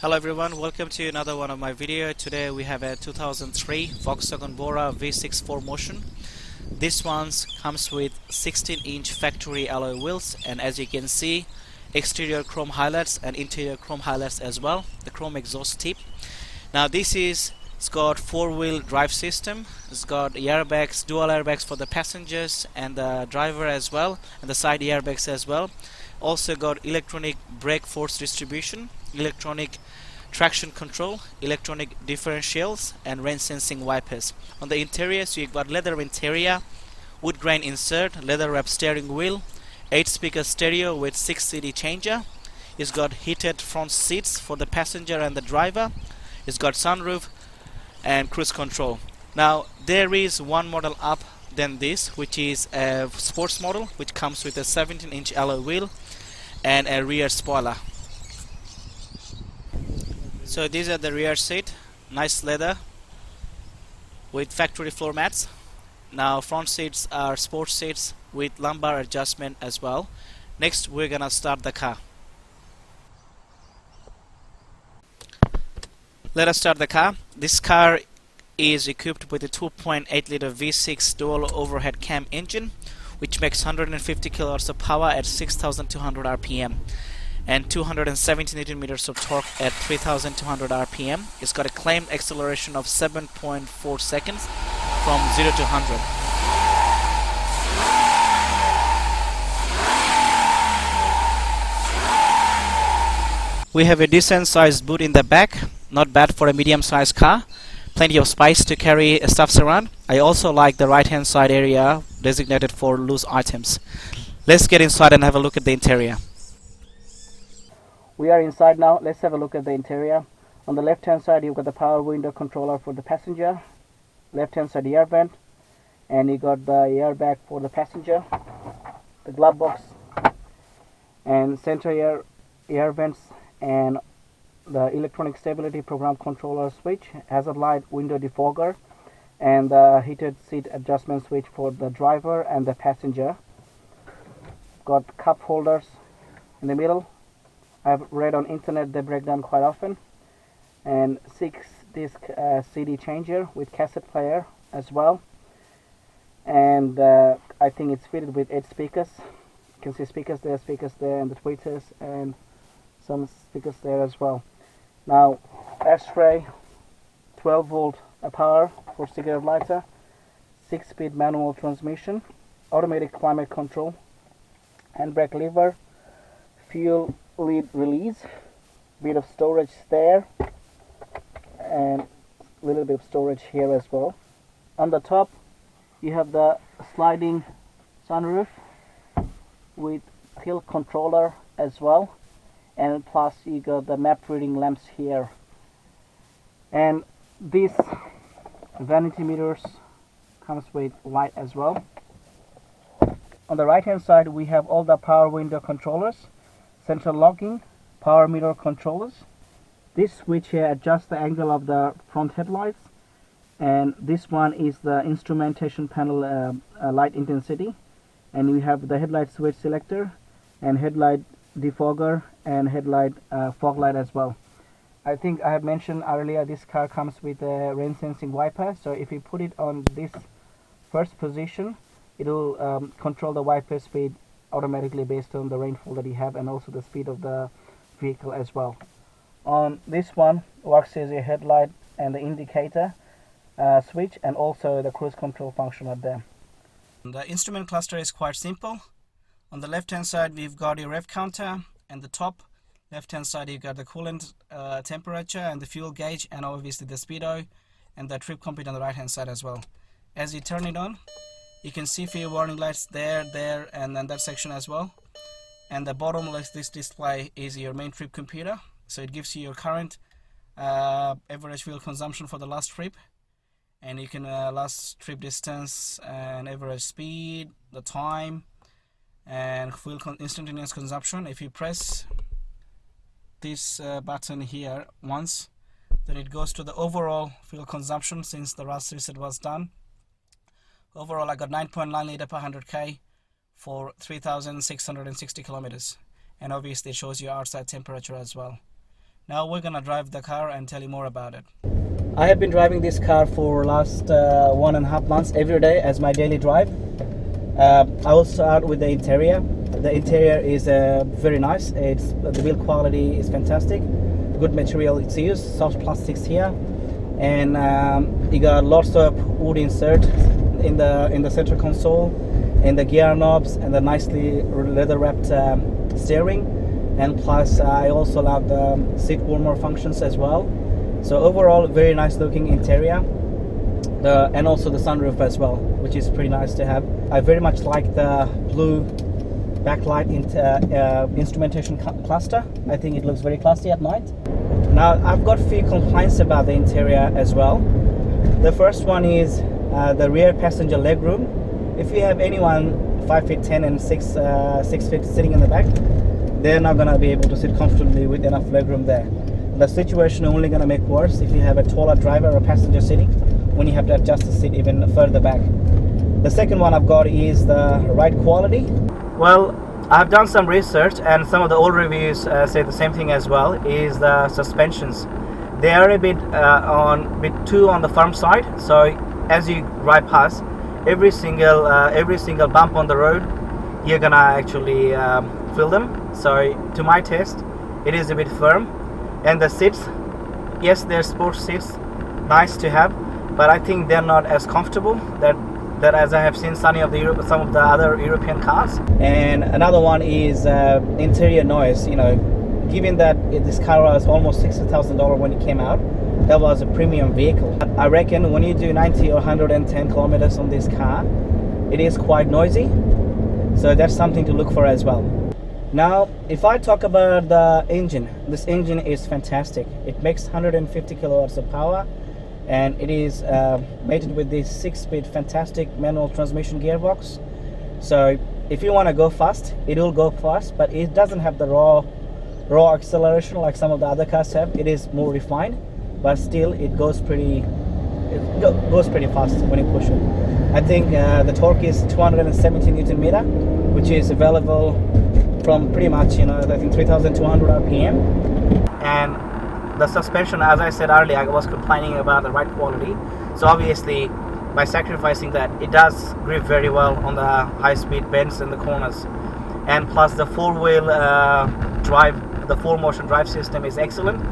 Hello everyone, welcome to another one of my video. Today we have a 2003 Volkswagen Bora V6 4Motion. This one comes with 16-inch factory alloy wheels, and as you can see, exterior chrome highlights and interior chrome highlights as well, the chrome exhaust tip. Now it's got 4-wheel drive system. It's got airbags, dual airbags for the passengers and the driver as well, and the side airbags as well. Also got electronic brake force distribution, electronic traction control, electronic differentials, and rain sensing wipers. On the interior, so you've got leather interior, wood grain insert, leather wrap steering wheel, 8-speaker stereo with 6 CD changer. It's got heated front seats for the passenger and the driver. It's got sunroof and cruise control. Now there is one model up than this, which is a sports model, which comes with a 17-inch alloy wheel and a rear spoiler. So these are the rear seat, nice leather with factory floor mats. Now front seats are sports seats with lumbar adjustment as well. Next we're gonna start the car. Let us start the car. This car is equipped with a 2.8 liter V6 dual overhead cam engine, which makes 150 kilowatts of power at 6,200 RPM and 270 Newton meters of torque at 3,200 RPM. It's got a claimed acceleration of 7.4 seconds from 0 to 100. We have a decent sized boot in the back, not bad for a medium sized car. Plenty of space to carry stuffs around. I also like the right hand side area designated for loose items. Let's get inside and have a look at the interior. We are inside now. Let's have a look at the interior. On the left hand side you've got the power window controller for the passenger, left hand side air vent, and you got the airbag for the passenger, the glove box, and center air vents, and the electronic stability program controller switch, hazard light, window defogger, and the heated seat adjustment switch for the driver and the passenger. Got cup holders in the middle. I've read on internet they break down quite often. And 6-disc CD changer with cassette player as well. And I think it's fitted with 8 speakers. You can see speakers there, and the tweeters, and some speakers there as well. Now ashtray, 12 volt power for cigarette lighter, 6-speed manual transmission, automatic climate control, handbrake lever, fuel lead release, bit of storage there, and a little bit of storage here as well. On the top you have the sliding sunroof with hill controller as well, and plus you got the map reading lamps here. And this vanity mirrors comes with light as well. On the right hand side we have all the power window controllers, central locking, power mirror controllers. This switch here adjusts the angle of the front headlights, and this one is the instrumentation panel light intensity, and we have the headlight switch selector and headlight defogger and headlight fog light as well. I think I have mentioned earlier this car comes with a rain sensing wiper, so if you put it on this first position it will control the wiper speed automatically based on the rainfall that you have and also the speed of the vehicle as well. On this one works as a headlight and the indicator switch, and also the cruise control function are there. The instrument cluster is quite simple. On the left hand side we've got your rev counter, and the top left hand side you've got the coolant temperature and the fuel gauge, and obviously the speedo and the trip computer on the right hand side as well. As you turn it on, you can see fuel warning lights there, and then that section as well. And the bottom of this display is your main trip computer, so it gives you your current average fuel consumption for the last trip, and you can last trip distance and average speed, the time, and fuel instantaneous consumption. If you press this button here once, then it goes to the overall fuel consumption since the last reset was done. Overall I got 9.9 liter per 100k for 3,660 kilometers, and obviously it shows you outside temperature as well. Now we're gonna drive the car and tell you more about it. I have been driving this car for last 1.5 months every day as my daily drive. I will start with the interior. The interior is very nice. The build quality is fantastic. Good material it's used, soft plastics here, and you got lots of wood insert in the center console, and the gear knobs, and the nicely leather wrapped steering. And plus I also love the seat warmer functions as well. So overall, very nice looking interior, and also the sunroof as well, which is pretty nice to have. I very much like the blue backlight instrumentation cluster. I think it looks very classy at night. Now I've got a few complaints about the interior as well. The first one is the rear passenger legroom. If you have anyone 5'10" and 6 feet sitting in the back, they're not going to be able to sit comfortably with enough legroom there. The situation is only going to make worse if you have a taller driver or passenger sitting, when you have to adjust the seat even further back. The second one I've got is the ride quality. Well, I've done some research, and some of the old reviews say the same thing as well, is the suspensions. They are a bit too on the firm side, so as you ride past, every single bump on the road, you're gonna actually feel them. So to my taste, it is a bit firm. And the seats, yes, they're sports seats, nice to have, but I think they're not as comfortable that as I have seen some of the other European cars. And another one is interior noise. You know, given that this car was almost $60,000 when it came out, that was a premium vehicle. I reckon when you do 90 or 110 kilometers on this car, it is quite noisy. So that's something to look for as well. Now, if I talk about the engine, this engine is fantastic. It makes 150 kilowatts of power, and it is mated with this 6-speed fantastic manual transmission gearbox. So if you want to go fast, it will go fast, but it doesn't have the raw acceleration like some of the other cars have. It is more refined, but still it goes pretty fast when you push it. I think the torque is 270 Newton meter, which is available from pretty much, I think 3,200 RPM. And the suspension, as I said earlier, I was complaining about the ride quality. So obviously, by sacrificing that, it does grip very well on the high-speed bends in the corners. And plus, the four-wheel drive, the four-motion drive system is excellent.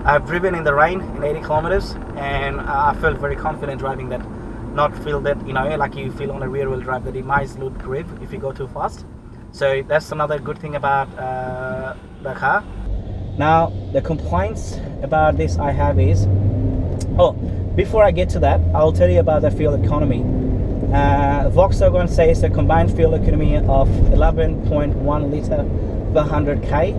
I've driven in the rain in 80 kilometers, and I felt very confident driving that. Not feel that, like you feel on a rear-wheel drive, that it might lose grip if you go too fast. So that's another good thing about the car. Now, the complaints about this I have is, before I get to that, I'll tell you about the fuel economy. Volkswagen says a combined fuel economy of 11.1 liter per 100k,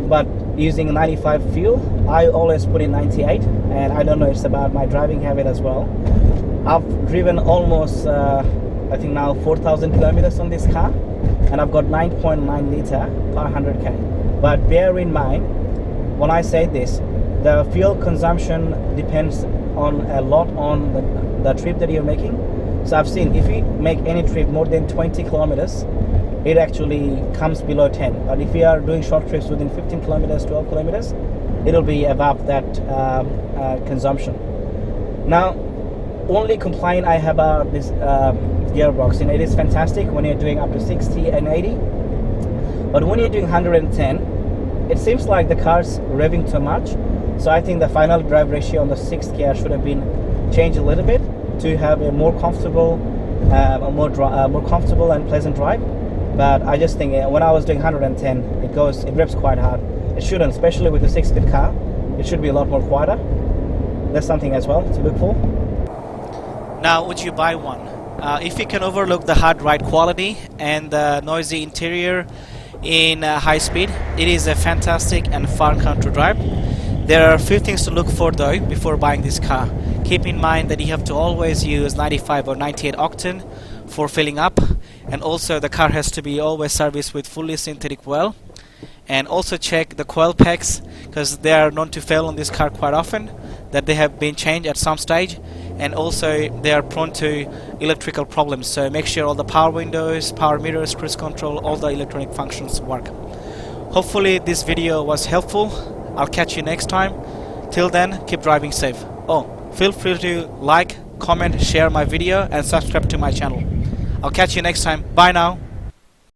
but using 95 fuel, I always put in 98, and I don't know, it's about my driving habit as well. I've driven almost, I think now 4,000 kilometers on this car, and I've got 9.9 liter per 100k. But bear in mind, when I say this, the fuel consumption depends on a lot on the trip that you're making. So I've seen if you make any trip more than 20 kilometers, it actually comes below 10. But if you are doing short trips within 15 kilometers, 12 kilometers, it'll be above that consumption. Now, only complaint I have about this gearbox, it is fantastic when you're doing up to 60 and 80, but when you're doing 110, it seems like the car's revving too much. So I think the final drive ratio on the 6th gear should have been changed a little bit to have a more comfortable and pleasant drive. But I just think when I was doing 110, it revs quite hard. It shouldn't, especially with a 6-speed car. It should be a lot more quieter. That's something as well to look for. Now, would you buy one? If you can overlook the hard ride quality and the noisy interior in high speed, it is a fantastic and fun car to drive. There are a few things to look for though before buying this car. Keep in mind that you have to always use 95 or 98 octane for filling up, and also the car has to be always serviced with fully synthetic oil. And also check the coil packs, because they are known to fail on this car quite often, that they have been changed at some stage, and also they are prone to electrical problems. So make sure all the power windows, power mirrors, cruise control, all the electronic functions work. Hopefully this video was helpful. I'll catch you next time. Till then, keep driving safe. Oh, feel free to like, comment, share my video and subscribe to my channel. I'll catch you next time. Bye now.